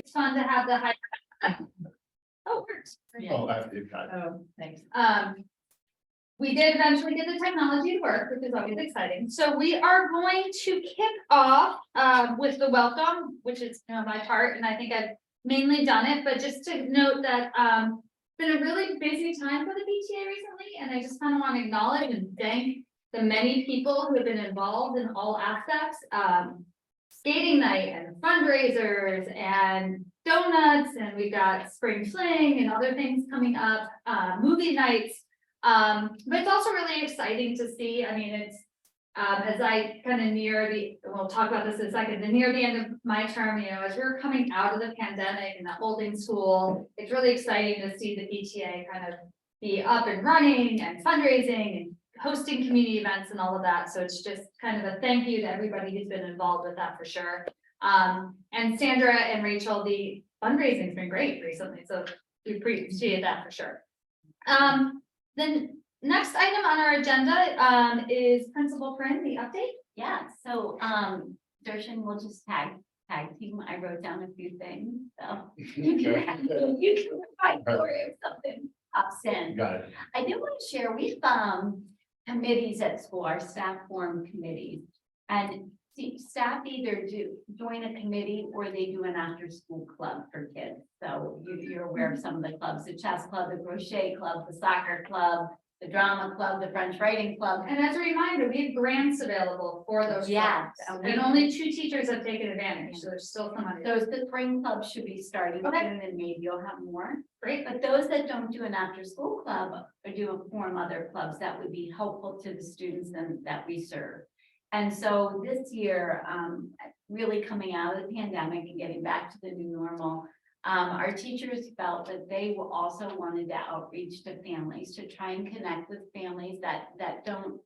It's fun to have the high. Oh, it works. Oh, I've got it. Oh, thanks. We did eventually get the technology to work, which is always exciting. So we are going to kick off with the welcome, which is my part, and I think I've mainly done it, but just to note that it's been a really busy time for the PTA recently, and I just kind of want to acknowledge and thank the many people who have been involved in all aspects. Skating night and fundraisers and donuts, and we've got spring fling and other things coming up, movie nights. But it's also really exciting to see. I mean, it's as I kind of we'll talk about this in a second, near the end of my term, as we're coming out of the pandemic and the holding school, it's really exciting to see the PTA kind of be up and running and fundraising and hosting community events and all of that. So it's just kind of a thank you to everybody who's been involved with that for sure. And Sandra and Rachel, the fundraising's been great recently, so we appreciate that for sure. Then next item on our agenda is Principal Corinne, the update. Yeah, so Darshan will just tag team. I wrote down a few things, so you can provide Gloria if something pops in. Got it. I do want to share, we've committees at school, our staff form committees, and staff either join a committee or they do an after-school club for kids. So you're aware of some of the clubs: the chess club, the crochet club, the soccer club, the drama club, the French writing club. And as a reminder, we have grants available for those. Yes, clubs, and only 2 teachers have taken advantage, so there's still some money. those the spring clubs should be starting Okay. soon, and maybe you'll have more. Great. But those that don't do an after-school club or form other clubs, that would be helpful to the students that we serve. And so this year, really coming out of the pandemic and getting back to the new normal, our teachers felt that they also wanted to outreach to families to try and connect with families that don't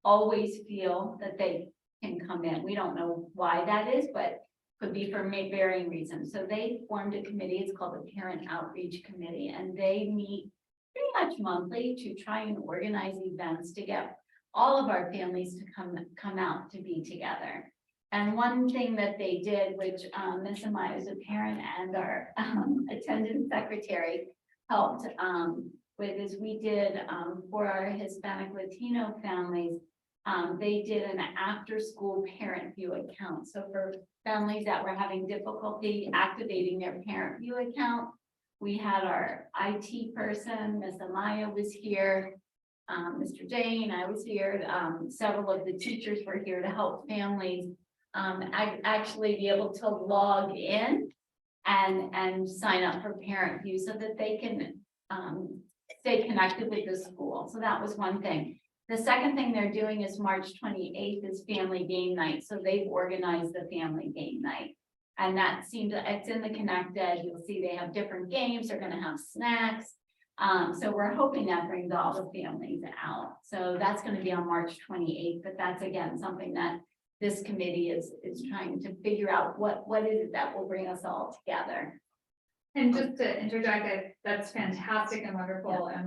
always feel that they can come in. We don't know why that is, but could be for varying reasons. So they formed a committee. It's called the Parent Outreach Committee, and they meet pretty much monthly to try and organize events to get all of our families to come out to be together. And one thing that they did, which Ms. Amaya is a parent and our attendance secretary helped with, is we did for our Hispanic Latino families, they did an after-school parent view account. So for families that were having difficulty activating their parent view account, we had our IT person, Ms. Amaya was here, Mr. Jane, I was here, several of the teachers were here to help families actually be able to log in and sign up for parent view so that they can stay connected with the school. So that was one thing. The second thing they're doing is March 28th is family game night. So they've organized the family game night. And that seems, it's in the Connected. You'll see they have different games. They're going to have snacks. So we're hoping that brings all the families out. So that's going to be on March 28th. But that's again something that this committee is trying to figure out what is it that will bring us all together. And just to interject, that's fantastic and wonderful. And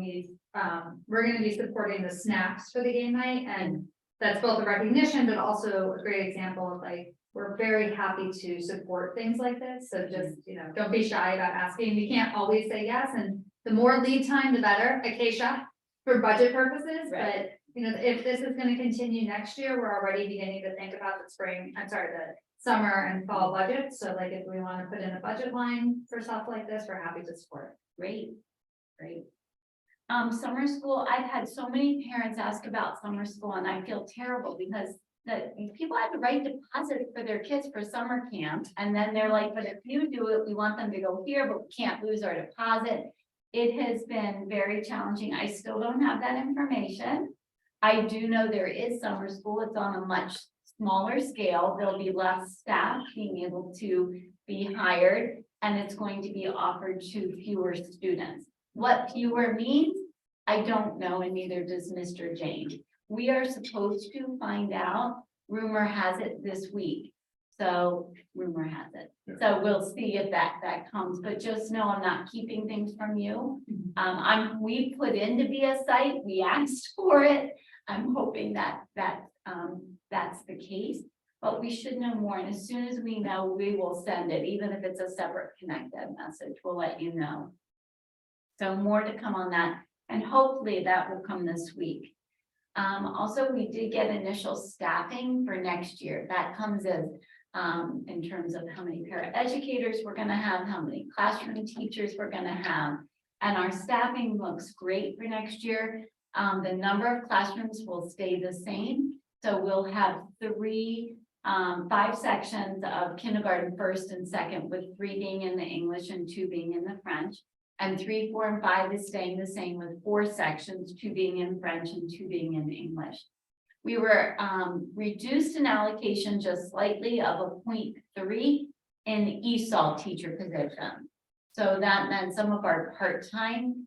we're going to be supporting the snacks for the game night, and that's both a recognition, but also a great example of we're very happy to support things like this. So just, don't be shy about asking. We can't always say yes. And the more lead time, the better, Acacia, for budget purposes. Right. But, if this is going to continue next year, we're already beginning to think about the summer and fall budgets. So if we want to put in a budget line for stuff like this, we're happy to support. Great. Summer school, I've had so many parents ask about summer school, and I feel terrible because people have to write deposits for their kids for summer camp. And then they're like, but if you do it, we want them to go here, but we can't lose our deposit. It has been very challenging. I still don't have that information. I do know there is summer school. It's on a much smaller scale. There'll be less staff being able to be hired, and it's going to be offered to fewer students. What fewer means, I don't know, and neither does Mr. Jane. We are supposed to find out. Rumor has it this week. So rumor has it. Yeah. So we'll see if that comes, but just know I'm not keeping things from you. We put in to be a site. We asked for it. I'm hoping that's the case. but we should know more. And as soon as we know, we will send it, even if it's a separate connected message, we'll let you know. So more to come on that, and hopefully that will come this week. Also, we did get initial staffing for next year. That comes as in terms of how many paraeducators we're gonna have, how many classroom teachers we're gonna have. And our staffing looks great for next year. The number of classrooms will stay the same. So we'll have 5 sections of kindergarten first and second, with 3 being in the English and 2 being in the French. And 3, 4, and 5 is staying the same, with 4 sections, 2 being in French and 2 being in English. We were reduced in allocation just slightly of a 0.3 in ESOL teacher position. So that meant some of our part-time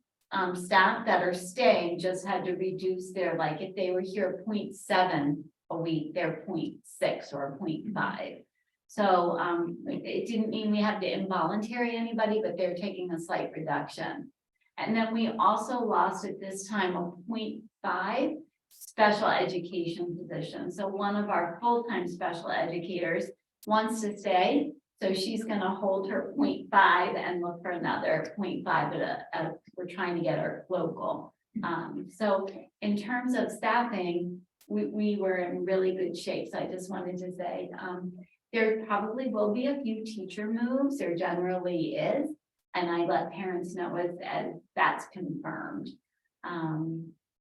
staff that are staying just had to reduce their, like, if they were here 0.7 a week, they're 0.6 or 0.5. So it didn't mean we had to involuntary anybody, but they're taking a slight reduction. And then we also lost at this time a 0.5 special education position. So one of our full-time special educators wants to stay. So she's going to hold her 0.5 and look for another 0.5 we're trying to get her local. So in terms of staffing, we were in really good shape. So I just wanted to say there probably will be a few teacher moves. There generally is. And I let parents know as that's confirmed.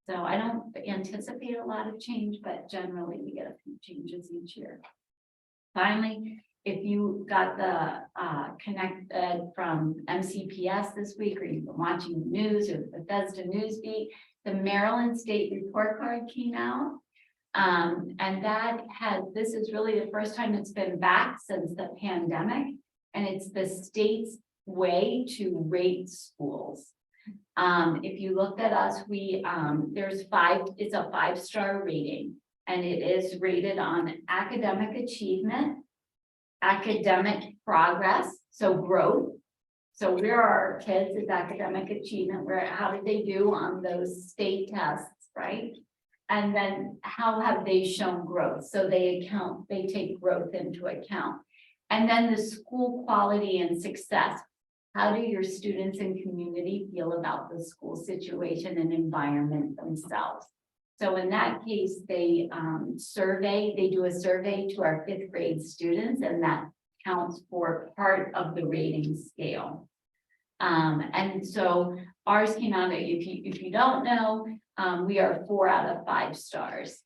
So I don't anticipate a lot of change, but generally we get a few changes each year. Finally, if you got the connected from MCPS this week, or you've been watching the news or the Bethesda Newsbeat, the Maryland State Report Card came out. And this is really the first time it's been back since the pandemic. And it's the state's way to rate schools. If you looked at us, it's a 5-star rating, and it is rated on academic achievement, academic progress, so growth. So where are our kids is academic achievement, how did they do on those state tests, right? And then how have they shown growth? So they take growth into account. And then the school quality and success. How do your students and community feel about the school situation and environment themselves? So in that case, they do a survey to our 5th grade students, and that counts for part of the rating scale. And so ours came out, if you don't know, we are 4 out of 5 stars.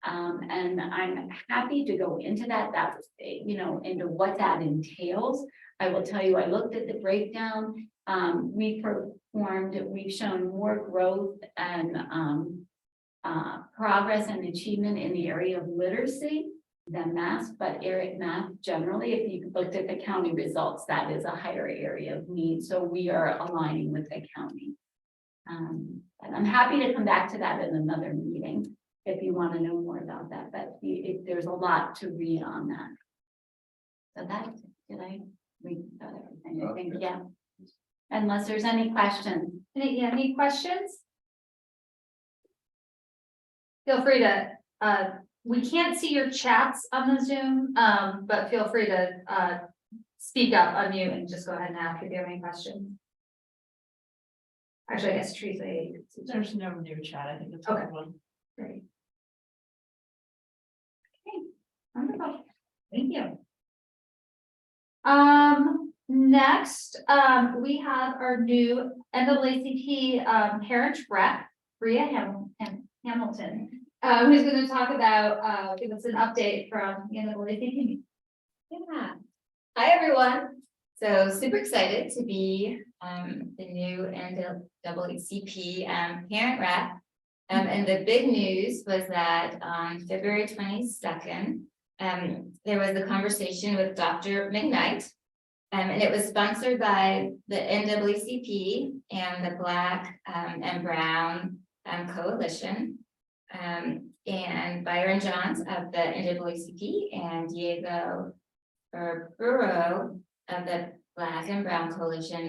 And I'm happy to go into that, into what that entails. I will tell you, I looked at the breakdown. We've shown more growth and progress and achievement in the area of literacy than math, but math generally, if you looked at the county results, that is a higher area of need. So we are aligning with the county. And I'm happy to come back to that in another meeting if you want to know more about that, but there's a lot to read on that. So did I read about everything? I think, yeah. Unless there's any questions. Any questions? Feel free to, we can't see your chats on the Zoom, but feel free to speak up, unmute, and just go ahead and ask if you have any questions. Actually, I guess Teresa. There's no new chat. I think it's okay. One. Great. Okay, wonderful. Thank you. Next, we have our new NAACP parent rep, Bria Hamilton, who's going to talk about, give us an update from the NAACP. Yeah. Hi, everyone. So super excited to be the new NAACP parent rep. And the big news was that on February 22nd, there was a conversation with Dr. McKnight, and it was sponsored by the NAACP and the Black and Brown Coalition, and Byron Johns of the NAACP and Diego Burrow of the Black and Brown Coalition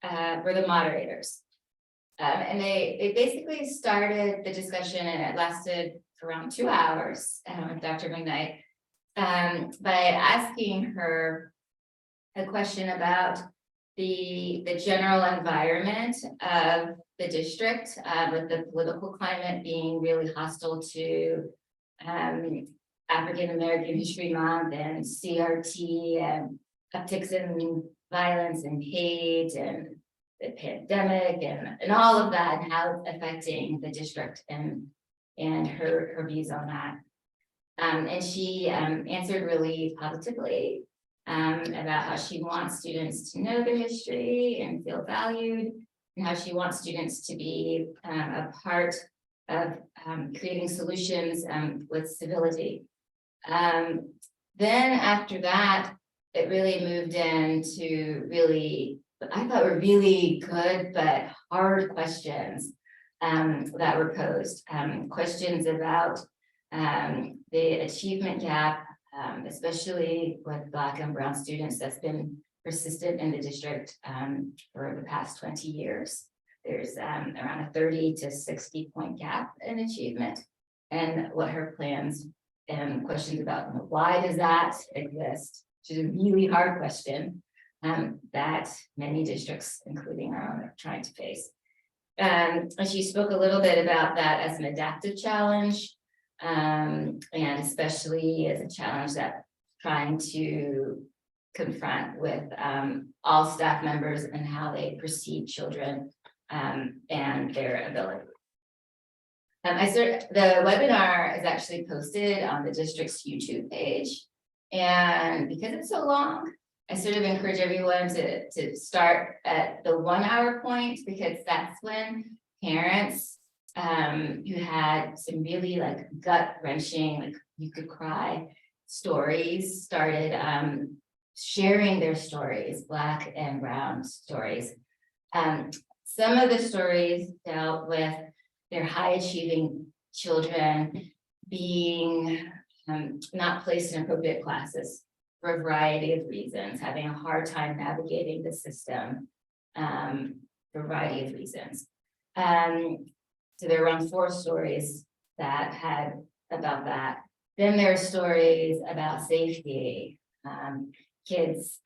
were the moderators. And they basically started the discussion, and it lasted for around 2 hours with Dr. McKnight. by asking her a question about the general environment of the district, with the political climate being really hostile to African American History Month and CRT and upticks in violence and hate and the pandemic and all of that, and how it's affecting the district and her views on that. And she answered really positively about how she wants students to know their history and feel valued, and how she wants students to be a part of creating solutions with civility. Then after that, it really moved into really, I thought were really good but hard questions that were posed. Questions about the achievement gap, especially with Black and Brown students, that's been persistent in the district for the past 20 years. There's around a 30 to 60 point gap in achievement, and what her plans and questions about why does that exist, which is a really hard question that many districts, including our own, are trying to face. And she spoke a little bit about that as an adaptive challenge, and especially as a challenge that trying to confront with all staff members and how they perceive children and their ability. The webinar is actually posted on the district's YouTube page, and because it's so long, I sort of encourage everyone to start at the 1 hour point, because that's when parents who had some really like gut wrenching, like you could cry stories, started sharing their stories, Black and Brown stories. Some of the stories dealt with their high achieving children being not placed in appropriate classes for a variety of reasons, having a hard time navigating the system for a variety of reasons. So there were around 4 stories that had about that. Then there are stories about safety, kids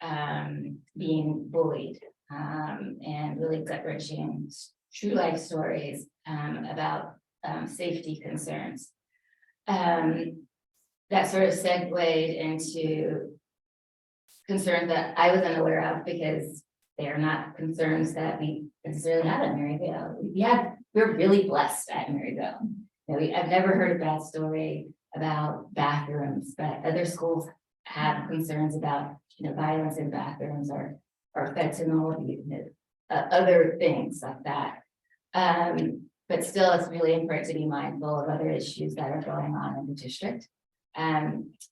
being bullied, and really gut-wrenching, true life stories about safety concerns. That sort of segued into concerns that I was unaware of, because they are not concerns that we necessarily have at Maryvale. We're really blessed at Maryvale. I've never heard a bad story about bathrooms, but other schools have concerns about violence in bathrooms or fentanyl, other things like that. But still, it's really important to be mindful of other issues that are going on in the district.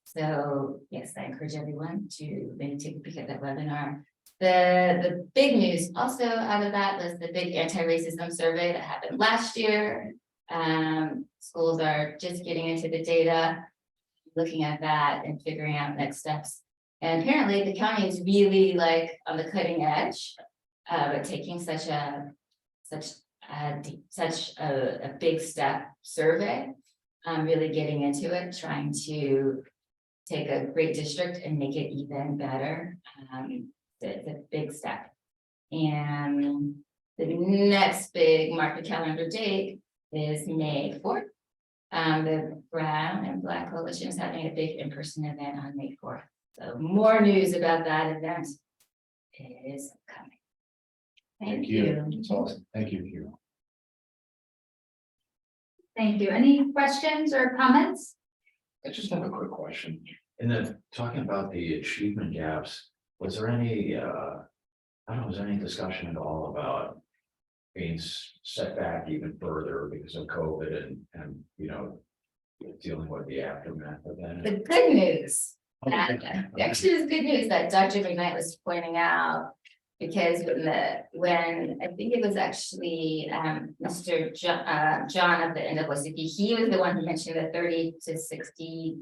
So yes, I encourage everyone to maybe take a peek at that webinar. The big news also out of that was the big anti-racism survey that happened last year. Schools are just getting into the data, looking at that and figuring out next steps. And apparently the county is really like on the cutting edge, but taking such a big step survey, really getting into it, trying to take a great district and make it even better. It's a big step. And the next big mark the calendar date is May 4th. The Brown and Black Coalition is having a big in-person event on May 4th. So more news about that event is coming. Thank you. It's awesome. Thank you, Hugh. Thank you. Any questions or comments? I just have a quick question. And then talking about the achievement gaps, was there any, I don't know, was there any discussion at all about being set back even further because of COVID and dealing with the aftermath of that? The good news, Okay. actually, it was good news that Dr. McKnight was pointing out, because when I think it was actually Mr. John of the NAACP, he was the one who mentioned the 30 to 60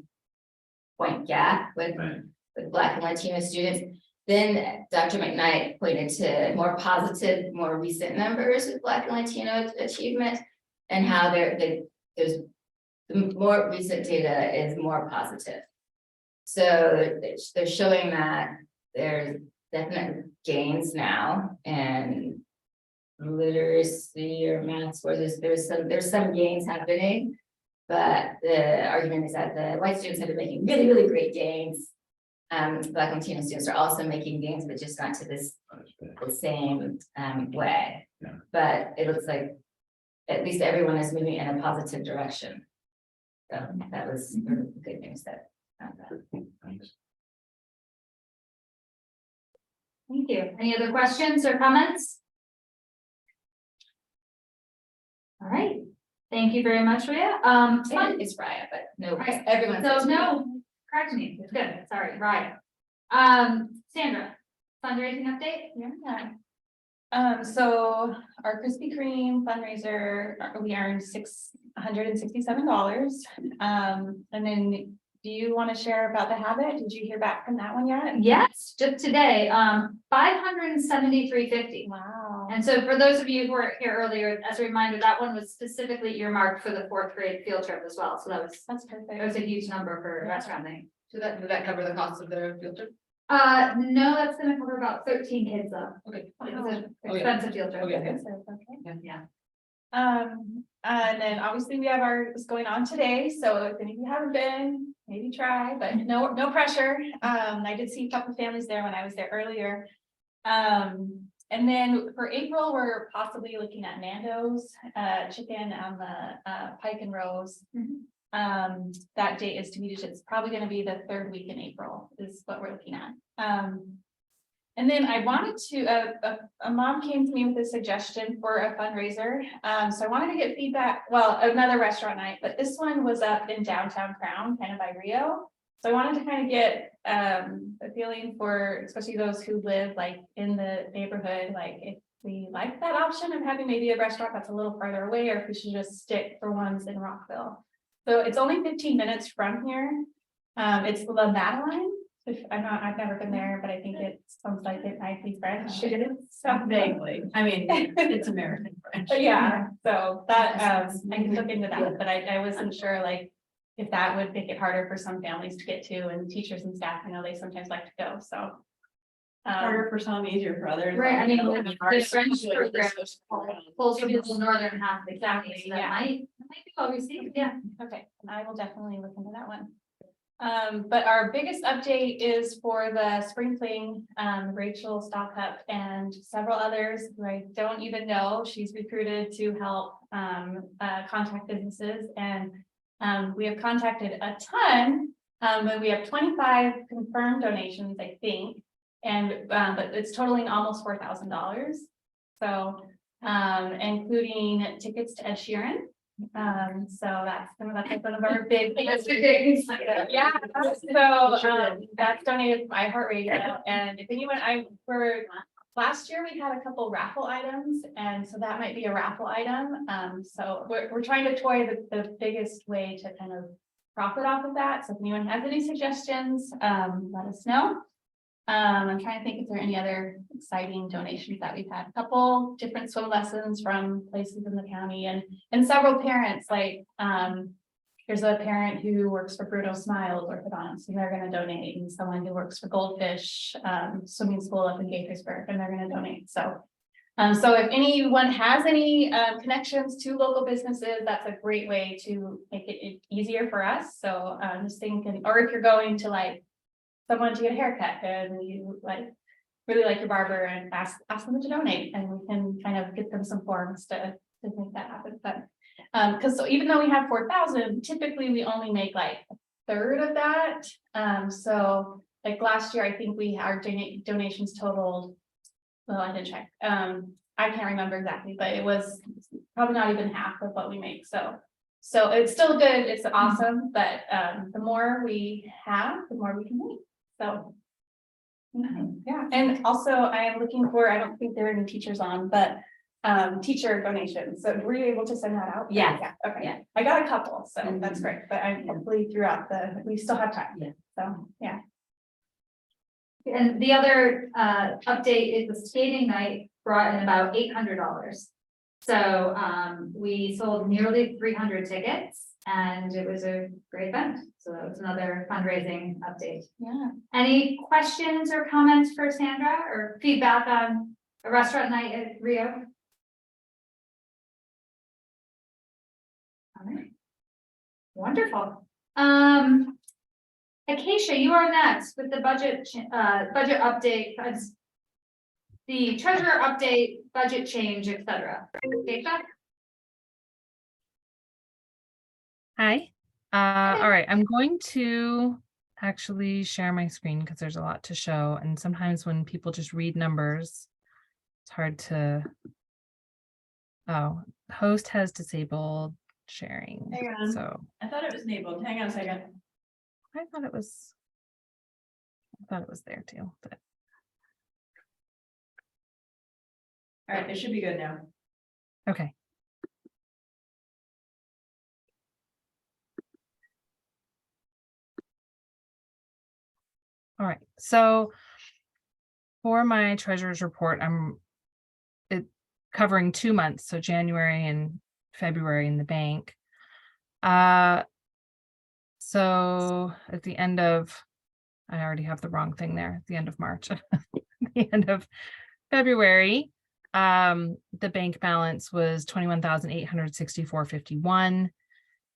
point gap with Black and Latino students. Then Dr. McKnight pointed to more positive, more recent numbers with Black and Latino achievement, and how there's the more recent data is more positive. So they're showing that there's definite gains now and literacy or math scores, there's some gains happening. But the argument is that the white students have been making really, really great gains. Black and Latino students are also making gains, but just not to this the same way. Yeah. But it looks like at least everyone is moving in a positive direction. So that was good news that. Thanks. Thank you. Any other questions or comments? All right, thank you very much, Rhea. It's Raya, but no, Right. everyone. So no, correct me, it's good, sorry, right. Sandra, fundraising update? Yeah. So our Krispy Kreme fundraiser, we earned $667. And then do you want to share about the habit? Did you hear back from that one yet? Yes, just today, $573.50. Wow. And so for those of you who were here earlier, as a reminder, that one was specifically earmarked for the 4th grade field trip as well, so That's it was perfect. a huge number for restaurant thing. So did that cover the cost of their field trip? No, that's gonna cover about 13 kids though. Okay. It's an Oh, yeah. expensive field trip. Okay. Okay. Yeah. And then obviously we have ours going on today, so if any of you haven't been, maybe try, but no pressure. I did see a couple families there when I was there earlier. And then for April, we're possibly looking at Nando's, chicken on the, Pike and Rose. That date is to be, it's probably gonna be the 3rd week in April is what we're looking at. And then I wanted to, a mom came to me with a suggestion for a fundraiser. So I wanted to get feedback, well, another restaurant night, but this one was up in downtown Crown, kind of by Rio. So I wanted to kind of get a feeling for, especially those who live like in the neighborhood, like if we like that option of having maybe a restaurant that's a little farther away, or if we should just stick for ones in Rockville. So it's only 15 minutes from here. It's the Madeline. I've never been there, but I think it sounds like it might be French. So Vaguely, I mean, it's American French. but yeah, so that, I can look into that, but I wasn't sure like if that would make it harder for some families to get to, and teachers and staff, I know they sometimes like to go, so. Harder for some, easier for others. Right, I mean, You know, the ours- French program pulls from the northern half of the county, Exactly, so that yeah. might be well received, yeah. Okay, I will definitely look into that one. But our biggest update is for the spring fling, Rachel Stockup and several others who I don't even know. She's recruited to help contact businesses, and we have contacted a ton. But we have 25 confirmed donations, I think, and but it's totaling almost $4,000. So including tickets to Ed Sheeran. So that's one of our big. Yeah, so that's donated by iHeartRadio, and if anyone, last year we had a couple raffle items, and so that might be a raffle item. So we're trying to toy the biggest way to kind of profit off of that. So if anyone has any suggestions, let us know. I'm trying to think if there are any other exciting donations that we've had. A couple different swim lessons from places in the county, and several parents, like there's a parent who works for Bruno Smiles Orthodontics, and they're going to donate, and someone who works for Goldfish Swimming School up in Gaithersburg, and they're going to donate. So if anyone has any connections to local businesses, that's a great way to make it easier for us. So just thinking, or if you're going to like someone to get a haircut and you really like your barber, and ask them to donate, and we can kind of get them some forms to make that happen. But because so even though we have 4,000, typically we only make like a third of that. So like last year, I think our donations totaled, well, I didn't check. I can't remember exactly, but it was probably not even half of what we make. So it's still good. It's awesome, but the more we have, the more we can make. So yeah, and also I am looking for, I don't think there are any teachers on, but teacher donations. So were you able to send that out? Yeah. Okay. Yeah. I got a couple, so that's great, but I'm hopefully throughout we still have time. Yeah. So, yeah. And the other update is the skating night brought in about $800. So we sold nearly 300 tickets, and it was a great event. So that was another fundraising update. Yeah. Any questions or comments for Sandra or feedback on a restaurant night at Rio? All right. Wonderful. Acacia, you are next with the budget update, the treasurer update, budget change, etc. Acacia? Hi. All right, I'm going to actually share my screen because there's a lot to show. And sometimes when people just read numbers, it's hard to. Oh, host has disabled sharing. Hang on. So I thought it was enabled. Hang on a second. I thought it was there too, but All right, it should be good now. okay. All right, so for my treasurer's report, I'm covering 2 months, so January and February in the bank. So at the end of, I already have the wrong thing there, at the end of March, the end of February, the bank balance was 21,864.51.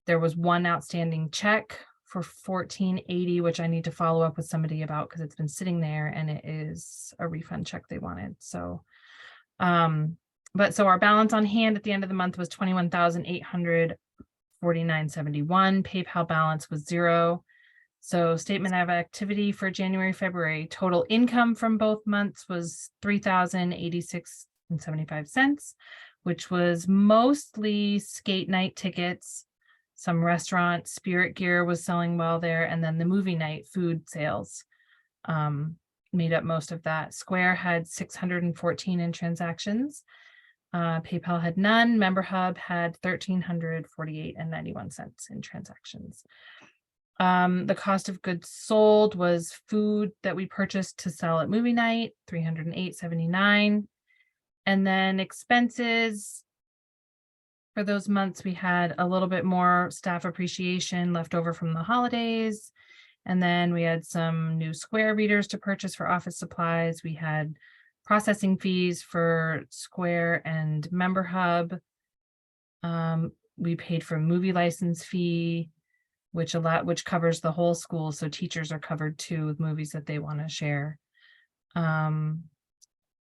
There was one outstanding check for 1480, which I need to follow up with somebody about because it's been sitting there and it is a refund check they wanted. So, but so our balance on hand at the end of the month was 21,849.71. PayPal balance was 0. So statement of activity for January, February, total income from both months was $3,086.75, which was mostly skate night tickets. Some restaurant Spirit Gear was selling well there, and then the movie night food sales made up most of that. Square had 614 in transactions. PayPal had none. MemberHub had 1,348.91 in transactions. The cost of goods sold was food that we purchased to sell at movie night, 308.79. And then expenses for those months, we had a little bit more staff appreciation left over from the holidays. And then we had some new Square readers to purchase for office supplies. We had processing fees for Square and MemberHub. We paid for a movie license fee, which covers the whole school. So teachers are covered too with movies that they want to share.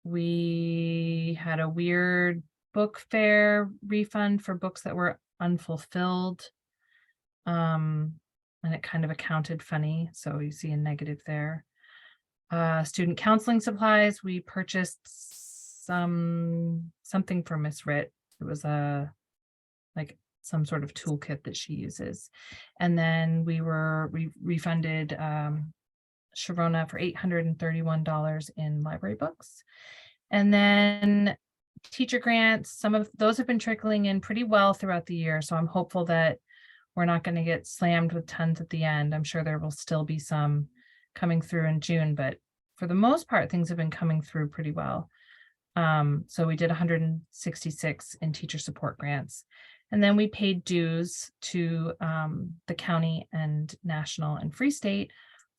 We had a weird book fair refund for books that were unfulfilled. And it kind of accounted funny. So you see a negative there. Student counseling supplies, we purchased something for Miss Ritt. It was like some sort of toolkit that she uses. And then we refunded Sharona for $831 in library books. And then teacher grants, some of those have been trickling in pretty well throughout the year. So I'm hopeful that we're not going to get slammed with tons at the end. I'm sure there will still be some coming through in June, but for the most part, things have been coming through pretty well. So we did 166 in teacher support grants. And then we paid dues to the county and national and Free State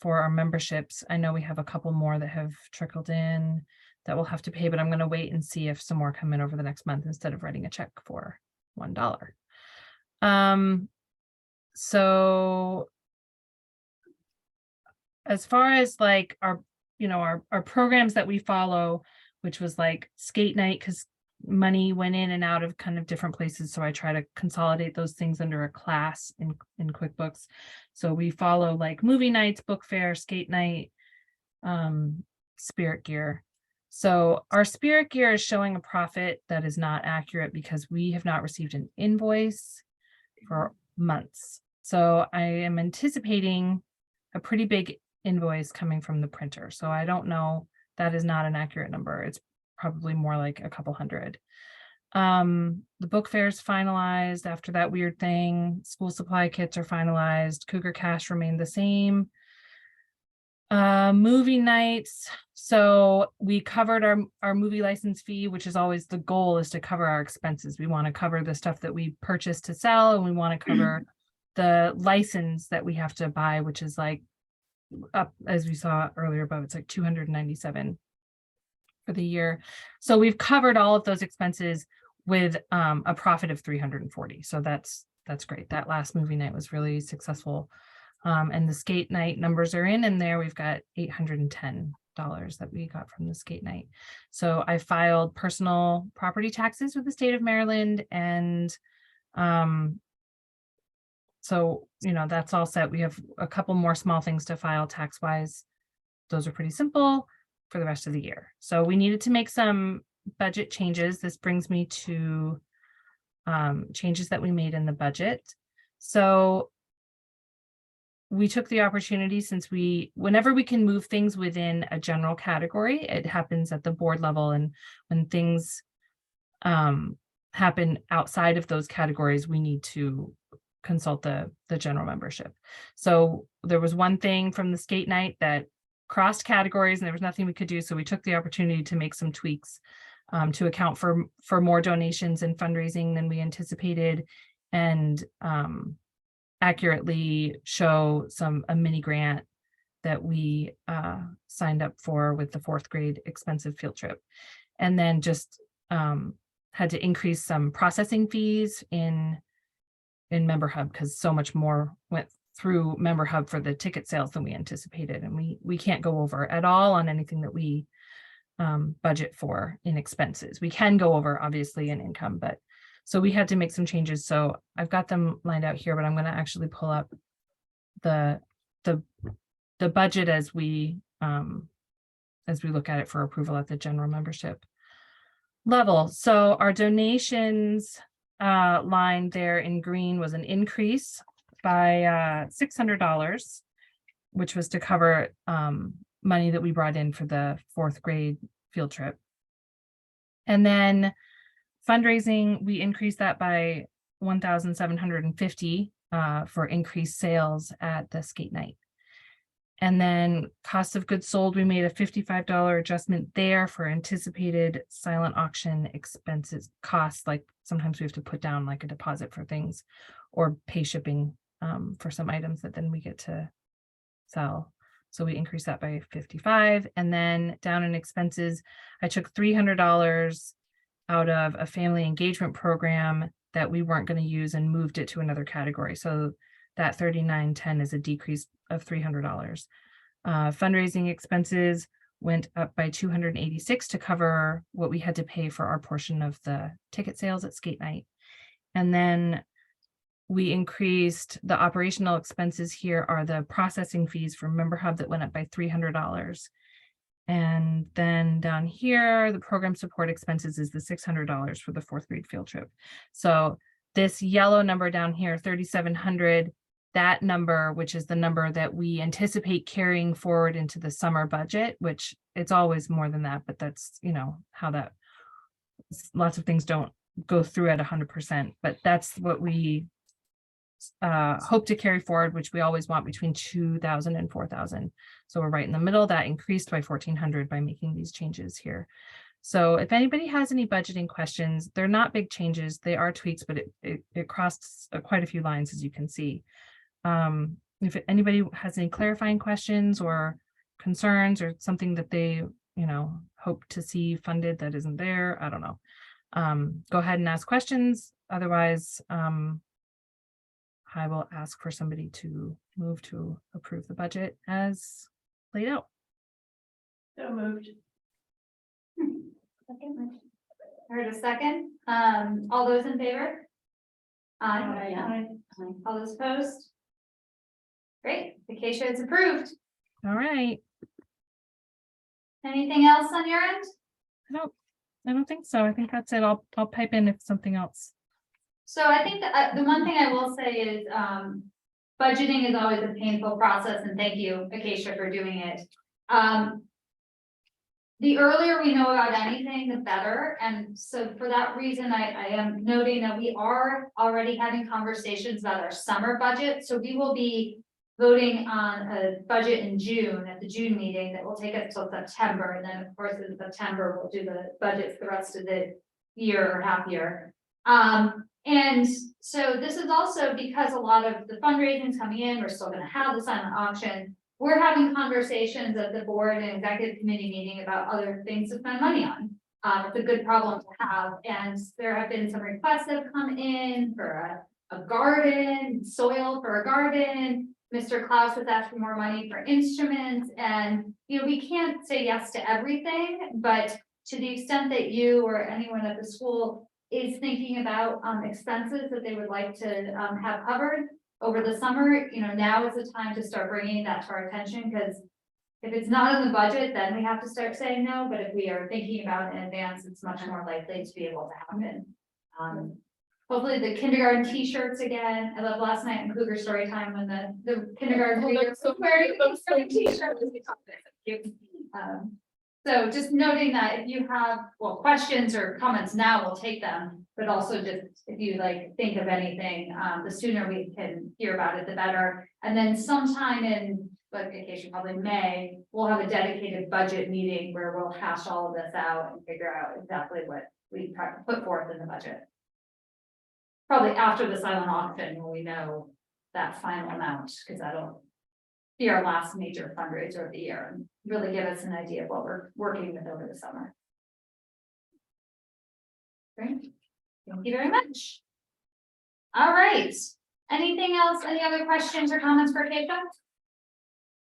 for our memberships. I know we have a couple more that have trickled in that we'll have to pay, but I'm going to wait and see if some more come in over the next month instead of writing a check for $1. So as far as like our programs that we follow, which was like skate night, because money went in and out of kind of different places. So I try to consolidate those things under a class in QuickBooks. So we follow like movie nights, book fair, skate night, Spirit Gear. So our Spirit Gear is showing a profit that is not accurate because we have not received an invoice for months. So I am anticipating a pretty big invoice coming from the printer. So I don't know, that is not an accurate number. It's probably more like a couple hundred. The book fair is finalized after that weird thing. School supply kits are finalized. Cougar Cash remained the same. Movie nights. So we covered our movie license fee, which is always the goal, is to cover our expenses. We want to cover the stuff that we purchase to sell, and we want to cover the license that we have to buy, which is like up, as we saw earlier above, it's like 297 for the year. So we've covered all of those expenses with a profit of 340. So that's great. That last movie night was really successful. And the skate night numbers are in there. We've got $810 that we got from the skate night. So I filed personal property taxes with the state of Maryland, and so, you know, that's all set. We have a couple more small things to file tax wise. Those are pretty simple for the rest of the year. So we needed to make some budget changes. This brings me to changes that we made in the budget. So we took the opportunity, since whenever we can move things within a general category, it happens at the board level. And when things happen outside of those categories, we need to consult the general membership. So there was one thing from the skate night that crossed categories and there was nothing we could do. So we took the opportunity to make some tweaks to account for more donations and fundraising than we anticipated, and accurately show a mini grant that we signed up for with the 4th grade expensive field trip. And then just had to increase some processing fees in Member Hub, because so much more went through Member Hub for the ticket sales than we anticipated. And we can't go over at all on anything that we budget for in expenses. We can go over obviously in income, but so we had to make some changes. So I've got them lined out here, but I'm going to actually pull up the budget as we look at it for approval at the general membership level. So our donations line there in green was an increase by $600, which was to cover money that we brought in for the 4th grade field trip. And then fundraising, we increased that by $1,750 for increased sales at the skate night. And then cost of goods sold, we made a $55 adjustment there for anticipated silent auction expenses costs. Like sometimes we have to put down like a deposit for things or pay shipping for some items that then we get to sell. So we increased that by 55. And then down in expenses, I took $300 out of a family engagement program that we weren't going to use and moved it to another category. So that $39.10 is a decrease of $300. Fundraising expenses went up by $286 to cover what we had to pay for our portion of the ticket sales at skate night. And then we increased the operational expenses. Here are the processing fees for Member Hub that went up by $300. And then down here, the program support expenses is the $600 for the 4th grade field trip. So this yellow number down here, 3,700, that number, which is the number that we anticipate carrying forward into the summer budget, which it's always more than that, but that's, you know, how that, lots of things don't go through at 100%, but that's what we hope to carry forward, which we always want between 2,000 and 4,000. So we're right in the middle. That increased by 1,400 by making these changes here. So if anybody has any budgeting questions, they're not big changes. They are tweaks, but it crossed quite a few lines, as you can see. If anybody has any clarifying questions or concerns or something that they, you know, hope to see funded that isn't there, I don't know. Go ahead and ask questions. Otherwise, I will ask for somebody to move to approve the budget as laid out. So moved. Heard a second. All those in favor? Aye. Aye. All those opposed? Great, Acacia is approved. All right. Anything else on your end? I don't think so. I think that's it. I'll pipe in if something else. So I think that the one thing I will say is, budgeting is always a painful process, and thank you, Acacia, for doing it. The earlier we know about anything, the better. And so for that reason, I am noting that we are already having conversations about our summer budget. So we will be voting on a budget in June at the June meeting that will take us till September. And then of course in September, we'll do the budget for the rest of the year or half year. And so this is also because a lot of the fundraising is coming in, we're still gonna have the silent auction. We're having conversations at the board and executive committee meeting about other things to spend money on. It's a good problem to have, and there have been some requests that have come in for a garden, soil for a garden. Mr. Klaus was asking more money for instruments, and, we can't say yes to everything, but to the extent that you or anyone at the school is thinking about, expenses that they would like to, have covered over the summer, now is the time to start bringing that to our attention, because if it's not in the budget, then we have to start saying no, but if we are thinking about it in advance, it's much more likely to be able to happen. Hopefully the kindergarten t-shirts again. I love last night in Cougar story time when the kindergarten readers were wearing those same t-shirts. So just noting that if you have, questions or comments now, we'll take them, but also just if you think of anything, the sooner we can hear about it, the better. And then sometime in vacation, probably May, we'll have a dedicated budget meeting where we'll hash all of this out and figure out exactly what we put forth in the budget. Probably after the silent auction, when we know that final amount, because that'll be our last major fundraiser of the year and really give us an idea of what we're working with over the summer. Great, thank you very much. All right, anything else, any other questions or comments for Keisha?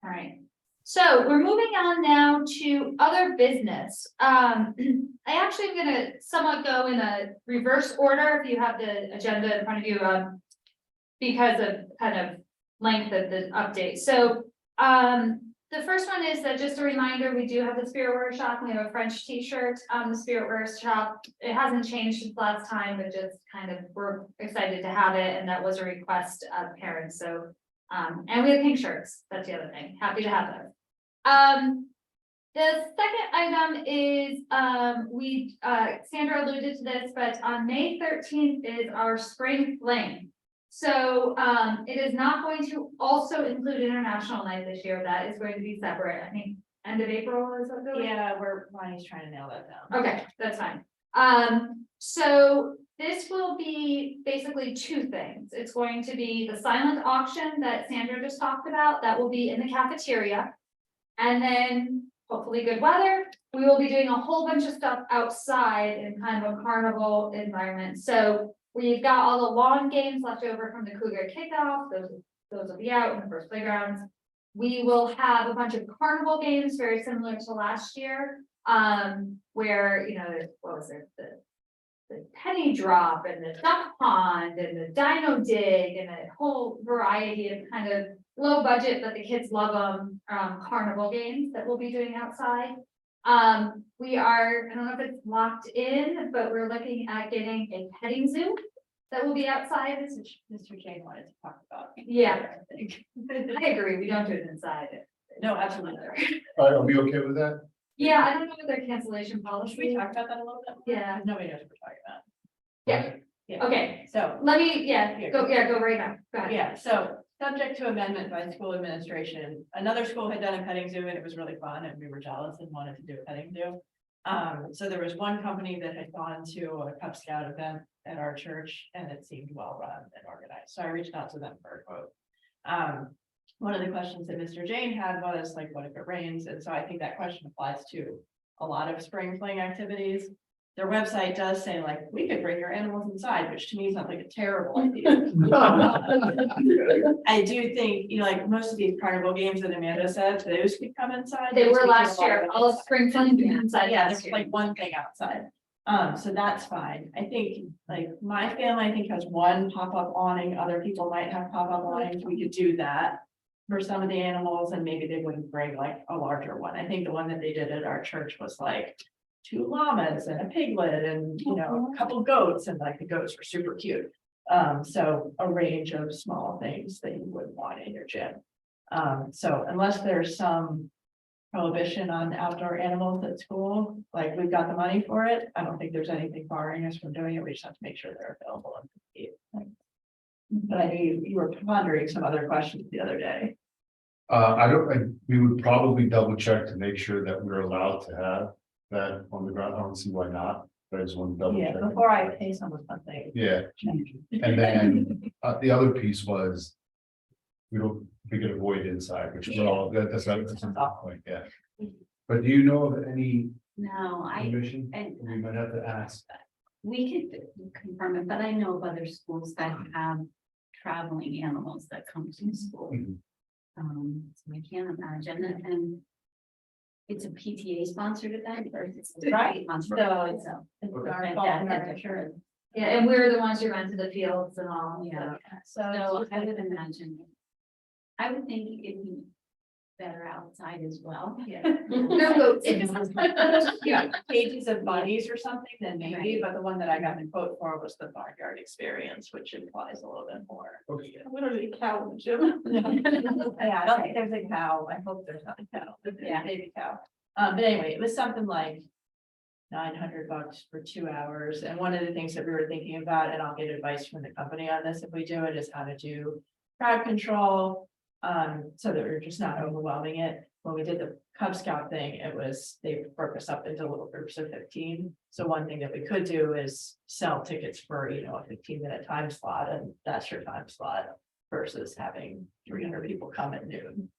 All right, so we're moving on now to other business. I actually am gonna somewhat go in a reverse order if you have the agenda in front of you, because of kind of length of the update. So, the first one is that just a reminder, we do have the Spirit Workshop. We have a French t-shirt on the Spirit Workshop. It hasn't changed since last time, but just kind of, we're excited to have it. And that was a request of parents. So, and we have pink shirts. That's the other thing. Happy to have those. The second item is, Sandra alluded to this, but on May 13th is our spring fling. So, it is not going to also include International Night this year. That is going to be separate. I think end of April is what they're. Yeah, Lonnie's trying to nail that down. Okay, that's fine. So this will be basically two things. It's going to be the silent auction that Sandra just talked about. That will be in the cafeteria. And then hopefully good weather. We will be doing a whole bunch of stuff outside in kind of a carnival environment. So we've got all the lawn games left over from the Cougar kickoff. Those will be out in the first playgrounds. We will have a bunch of carnival games very similar to last year. Where, what was it? The penny drop and the duck pond and the dino dig and a whole variety of kind of low budget, but the kids love them, carnival games that we'll be doing outside. We are, I don't know if it's locked in, but we're looking at getting a petting zoo that will be outside. Mr. Jane wanted to talk about. Yeah, I think. I agree. We don't do it inside. No, absolutely. Are we okay with that? Yeah, I don't know what their cancellation Should we policy. talk about that a little bit? Yeah. Nobody knows what we're talking about. Yeah. Yeah. Okay, So, let me, go right now. Go ahead. yeah, so subject to amendment by school administration, another school had done a petting zoo and it was really fun and we were jealous and wanted to do a petting zoo. So there was one company that had gone to a Cub Scout event at our church and it seemed well run and organized. So I reached out to them for a quote. One of the questions that Mr. Jane had was like, what if it rains? And so I think that question applies to a lot of spring fling activities. Their website does say like, we could bring your animals inside, which to me sounds like a terrible idea. I do think, like most of these carnival games that Amanda said, those could come inside. They Those were could last do a lot year, of all of inside. spring fling inside. Yeah, last there's year. like one thing outside. So that's fine. I think like my family, I think has one pop-up awning. Other people might have pop-up awnings. We could do that for some of the animals and maybe they wouldn't bring like a larger one. I think the one that they did at our church was like 2 llamas and a piglet and, a couple goats and like the goats were super cute. So a range of small things that you would want in your gym. So unless there's some prohibition on outdoor animals at school, like we've got the money for it. I don't think there's anything barring us from doing it. We just have to make sure they're available and compete. But I knew you were pondering some other questions the other day. We would probably double check to make sure that we're allowed to have that on the ground. I don't see why not. I just want to double Yeah, check. before I pay someone something. Yeah, and then, the other piece was. We could avoid inside, which we're all, that's a good point, yeah. But do you know of any No, condition and we might have to ask? we could confirm it, but I know of other schools that have traveling animals that come to school. Mhm. So I can't imagine it, and it's a PTA sponsored event, or it's Right, sponsored, so so. it's Okay. our And fault, that- and that- our insurance. Yeah, and we're the ones who went to the fields and all. Yeah, So so I would imagine. I would think it'd be better outside as well. Yeah. No goats. Yeah, cages of bunnies or something, then maybe, but the one that I got the quote for was the barnyard experience, which implies a little bit more. Okay. Literally a cow in the gym. Yeah, I don't think there's a cow, I hope there's not a cow, but there's Yeah. a baby cow. But anyway, it was something like $900 for 2 hours, and one of the things that we were thinking about, and I'll get advice from the company on this if we do it, is how to do crowd control. So that we're just not overwhelming it. When we did the Cub Scout thing, it was, they broke us up into little groups of 15. So one thing that we could do is sell tickets for, a 15-minute time slot, and that's your time slot versus having 300 people come at noon.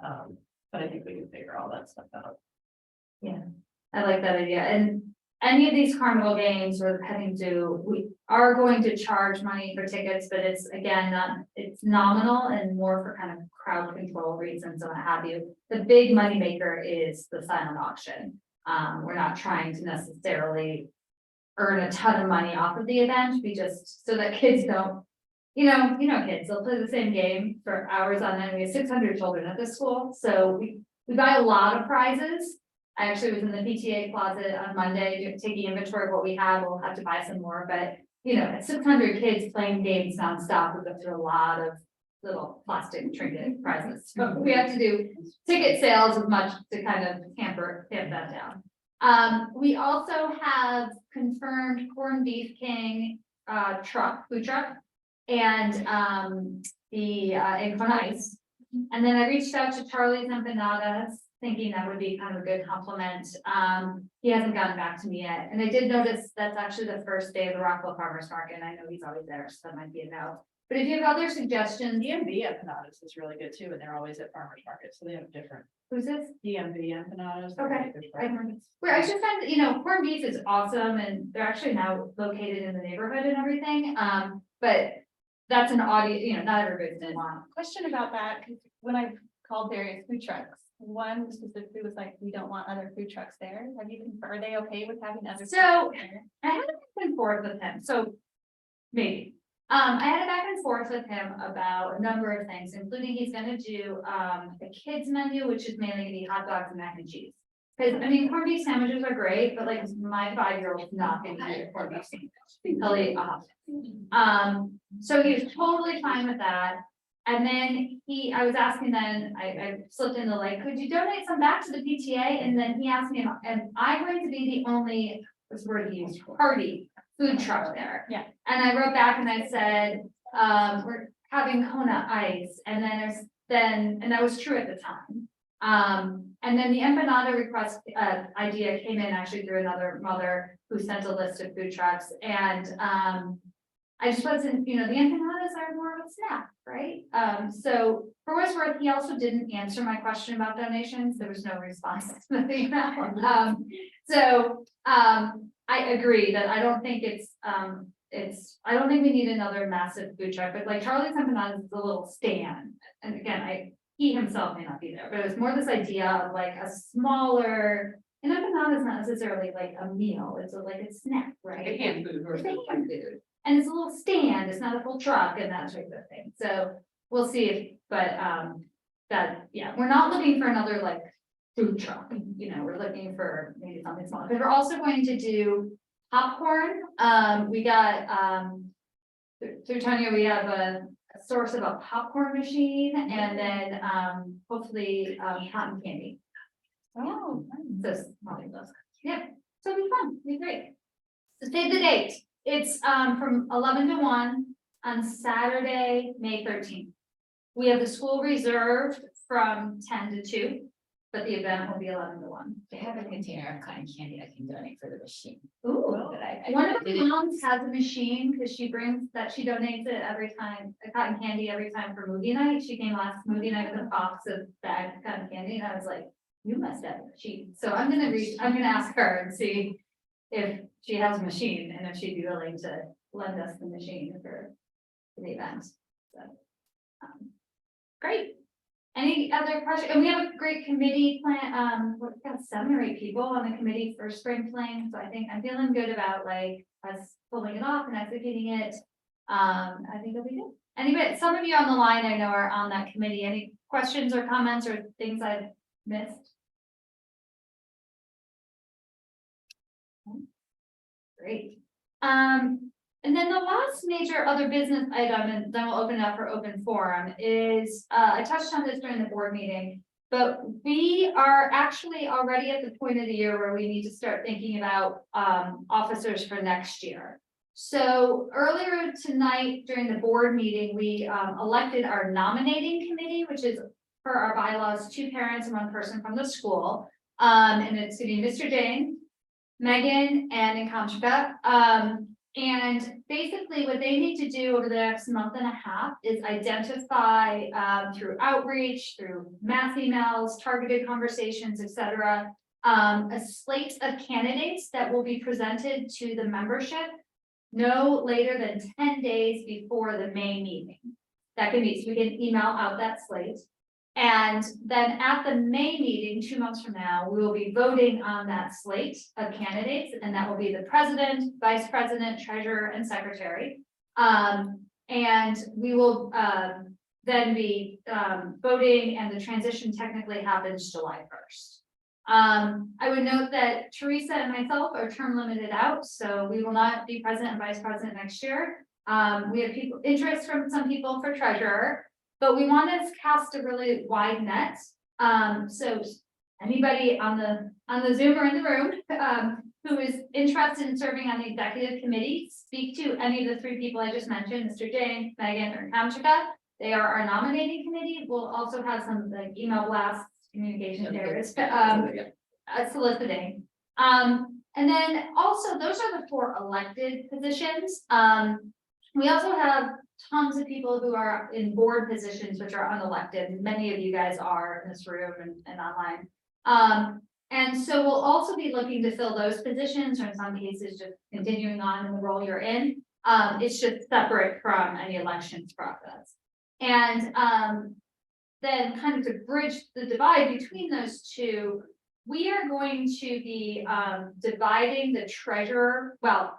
But I think we can figure all that stuff out. I like that idea, and any of these carnival games we're heading to, we are going to charge money for tickets, but it's again, it's nominal and more for kind of crowd control reasons and what have you. The big moneymaker is the silent auction. We're not trying to necessarily earn a ton of money off of the event, we just, so that kids don't, kids, they'll play the same game for hours on end. We have 600 children at this school, so we buy a lot of prizes. I actually was in the PTA closet on Monday, taking inventory of what we have, we'll have to buy some more, but, at 600 kids playing games nonstop, we go through a lot of little plastic trinket prizes. So we have to do ticket sales as much to kind of tamp that down. We also have confirmed corned beef king, food truck, and, the, egg on ice. And then I reached out to Charlie's Empanadas, thinking that would be kind of a good compliment. He hasn't gotten back to me yet, and I did notice that's actually the first day of the Rockwell Farmers Market, and I know he's always there, so that might be a no. But if you have other suggestions, DMV empanadas is really good too, and they're always at farmers market, so they have different who's this? DMV empanadas. Okay. Where I just find that, corned beef is awesome, and they're actually now located in the neighborhood and everything, but that's an audio, not everybody's gonna want. Question about that, 'cause when I've called various food trucks, one specifically was like, we don't want other food trucks there. Have you confirmed, are they okay with having other? food So- trucks there? I had a back and forth with him, so maybe. I had a back and forth with him about a number of things, including he's gonna do the kids menu, which is mainly gonna be hot dogs and mac and cheese. Cause corned beef sandwiches are great, but like my 5-year-old's not gonna eat a corned beef sandwich. He'll eat a hot dog. So he was totally fine with that. And then I was asking then, I slipped in the like, could you donate some back to the PTA? And then he asked me, am I going to be the only, what's the word he used, party food truck there? Yeah. And I wrote back and I said, we're having Kona ice, and then and that was true at the time. And then the empanada request, idea came in actually through another mother who sent a list of food trucks, and, I just wasn't, the empanadas are more of a snack, right? So for what it's worth, he also didn't answer my question about donations. There was no response to the email. I agree that I don't think I don't think we need another massive food truck, but like Charlie's Empanadas is a little stand. And again, he himself may not be there, but it's more this idea of like a smaller, an empanada is not necessarily like a meal, it's like a snack, right? Like a hand food. It's a hand food. And it's a little stand, it's not a full truck and that type of thing, so we'll see we're not looking for another like food truck, we're looking for maybe something smaller, but we're also going to do popcorn. We got, through Tanya, we have a source of a popcorn machine, and then, hopefully, cotton candy. Oh, So, yeah, so it'll be fun, it'll be great. So save the date. It's from 11 to 1 on Saturday, May 13th. We have the school reserved from 10 to 2, but the event will be 11 to 1. They have a container of cotton candy I can donate for the machine. Ooh, But One of the moms has a machine because she brings that, she donates it every time, a cotton candy every time for movie night. She came last movie night with a box of bagged cotton candy and I was like, you must have a machine. So I'm gonna ask her and see if she has a machine and if she'd be willing to lend us the machine for the event. So, great. Any other questions? And we have a great committee plan, we've got 7 or 8 people on the committee for spring fling, so I think I'm feeling good about like us pulling it off and executing it. I think it'll be good. Anyway, some of you on the line I know are on that committee. Any questions or comments or things I've missed? Great. And then the last major other business item, and then we'll open it up for open forum, is, I touched on this during the board meeting, but we are actually already at the point of the year where we need to start thinking about, officers for next year. So earlier tonight during the board meeting, we, elected our nominating committee, which is per our bylaws, 2 parents and 1 person from the school. And it's gonna be Mr. Jane, Megan, and Inkamshika. And basically what they need to do over the next month and a half is identify, through outreach, through mass emails, targeted conversations, etc., a slate of candidates that will be presented to the membership no later than 10 days before the May meeting. That can be, so we can email out that slate. And then at the May meeting, 2 months from now, we will be voting on that slate of candidates, and that will be the president, vice president, treasurer, and secretary. And we will then be voting, and the transition technically happens July 1st. I would note that Teresa and myself are term limited out, so we will not be president and vice president next year. We have interest from some people for treasurer. But we want to cast a really wide net. So anybody on the Zoom or in the room who is interested in serving on the executive committee, speak to any of the 3 people I just mentioned, Mr. Jane, Megan, or Kamchika. They are our nominating committee. We'll also have some like email blasts, communication areas, soliciting. And then also those are the 4 elected positions. We also have tons of people who are in board positions, which are unelected. Many of you guys are in this room and online. And so we'll also be looking to fill those positions, or in some cases, just continuing on in the role you're in. It's just separate from any elections process. And then kind of to bridge the divide between those 2, we are going to be dividing the treasurer. Well,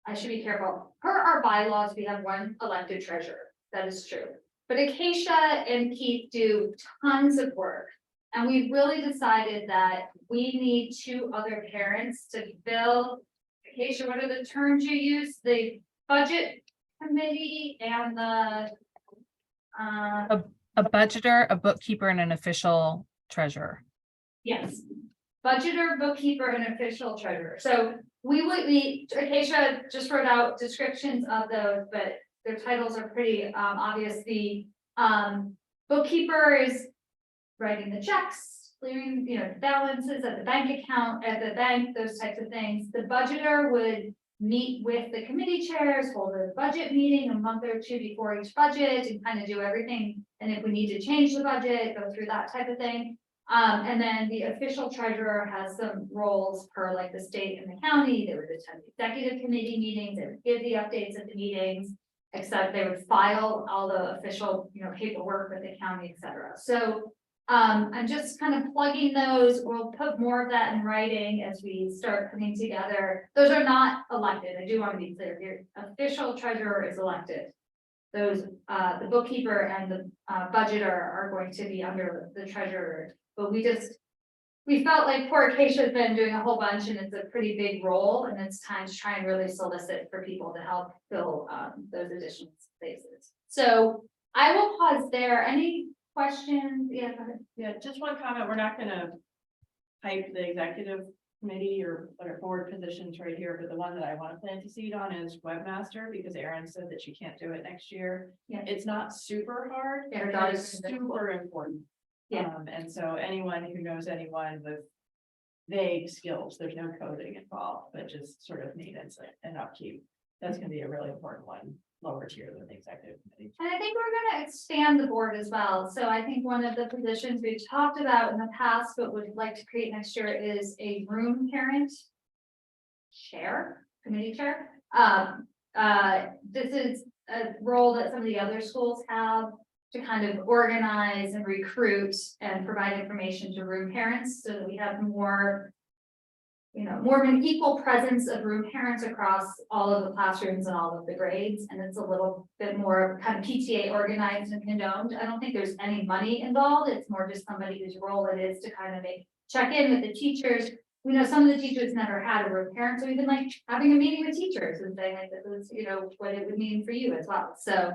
I should be careful. Per our bylaws, we have 1 elected treasurer. That is true. But Acacia and Keith do tons of work. And we've really decided that we need 2 other parents to fill. Acacia, what are the terms you use? The budget committee and the A budgeter, a bookkeeper, and an official treasurer. yes, budgeter, bookkeeper, and official treasurer. So Acacia just wrote out descriptions of those, but their titles are pretty obvious. The bookkeeper is writing the checks, clearing, balances at the bank account, at the bank, those types of things. The budgeter would meet with the committee chairs, hold a budget meeting a month or 2 before each budget and kind of do everything. And if we need to change the budget, go through that type of thing. And then the official treasurer has some roles per like the state and the county. They would attend executive committee meetings, they would give the updates at the meetings, except they would file all the official, paperwork with the county, etc. So I'm just kind of plugging those. We'll put more of that in writing as we start putting together. Those are not elected. I do want to be clear. Your official treasurer is elected. Those, the bookkeeper and the budgeter are going to be under the treasurer. But we felt like poor Acacia has been doing a whole bunch and it's a pretty big role, and it's time to try and really solicit for people to help fill those additional spaces. So I will pause there. Any questions? Yeah, go ahead. Yeah, just 1 comment. We're not gonna hype the executive committee or board positions right here, but the one that I want to plant a seed on is webmaster, because Erin said that she can't do it next year. Yeah. It's not super hard, Yeah, her but daughter's it's in the super important. Yeah. And so anyone who knows anyone with vague skills. There's no coding involved, but just sort of maintenance and upkeep. That's gonna be a really important one, lower tier than the executive committee. And I think we're gonna expand the board as well. So I think one of the positions we've talked about in the past, but would like to create next year is a room parent chair, committee chair. This is a role that some of the other schools have to kind of organize and recruit and provide information to room parents so that we have more, you know, more of an equal presence of room parents across all of the classrooms and all of the grades. And it's a little bit more kind of PTA organized and condoned. I don't think there's any money involved. It's more just somebody whose role it is to kind of check in with the teachers. We know some of the teachers never had a room parent, so we've been like having a meeting with teachers and saying like, this is, you know, what it would mean for you as well. So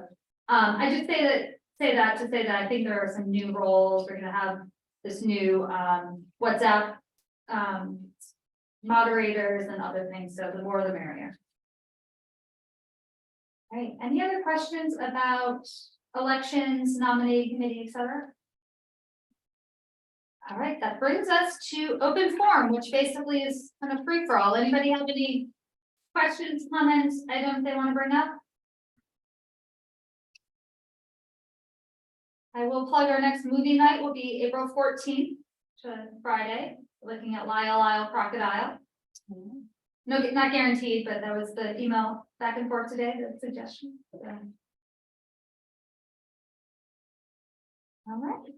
I just say that I think there are some new roles. We're gonna have this new WhatsApp moderators and other things, so the more the merrier. All right, any other questions about elections, nominating committee, et cetera? All right, that brings us to open forum, which basically is kind of free for all. Anybody have any questions, comments, items they want to bring up? I will plug our next movie night will be April 14th, Friday, looking at Lyle Crocodile. No, not guaranteed, but that was the email back and forth today, the suggestion. Yeah. All right.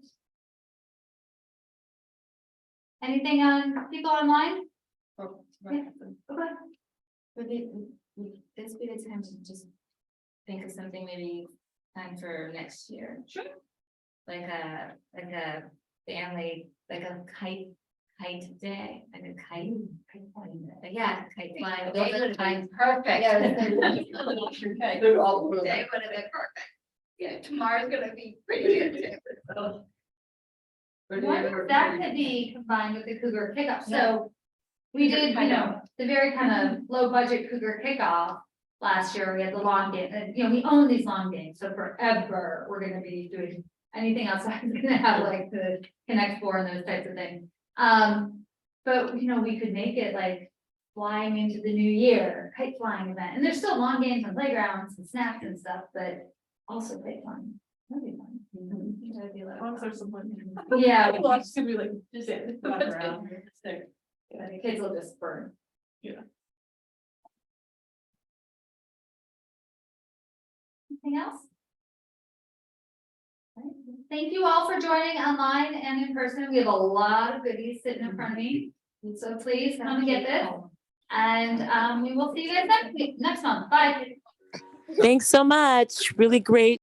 Anything on people online? Oh, Yeah. Okay. Would this be the time to just think of something maybe time for next year? Sure. Like a family, like a kite day, like a kite flying day. Yeah, kite flying. Those are the times. Perfect. Yeah, Okay. Day would have been perfect. Yeah, tomorrow's gonna be pretty good. Wonder if that could be combined with the Cougar kickoff, so. We did, you know, the very kind of low budget Cougar kickoff last year, we had the long game, and you know, we own these long games, so forever, we're gonna be doing anything else. I'm gonna have like the Connect Four and those types of things. But you know, we could make it like flying into the new year, kite flying event, and there's still long games on playgrounds and snacks and stuff, but also kite flying. That'd be fun. That'd be a lot of fun. Yeah. Well, it's gonna be like, just walk around, stick. Yeah, the kids will just burn. Yeah. Anything else? All right. Thank you all for joining online and in person. We have a lot of goodies sitting in front of me. So please come and get this. And we will see you guys next month. Bye. Thanks so much. Really great.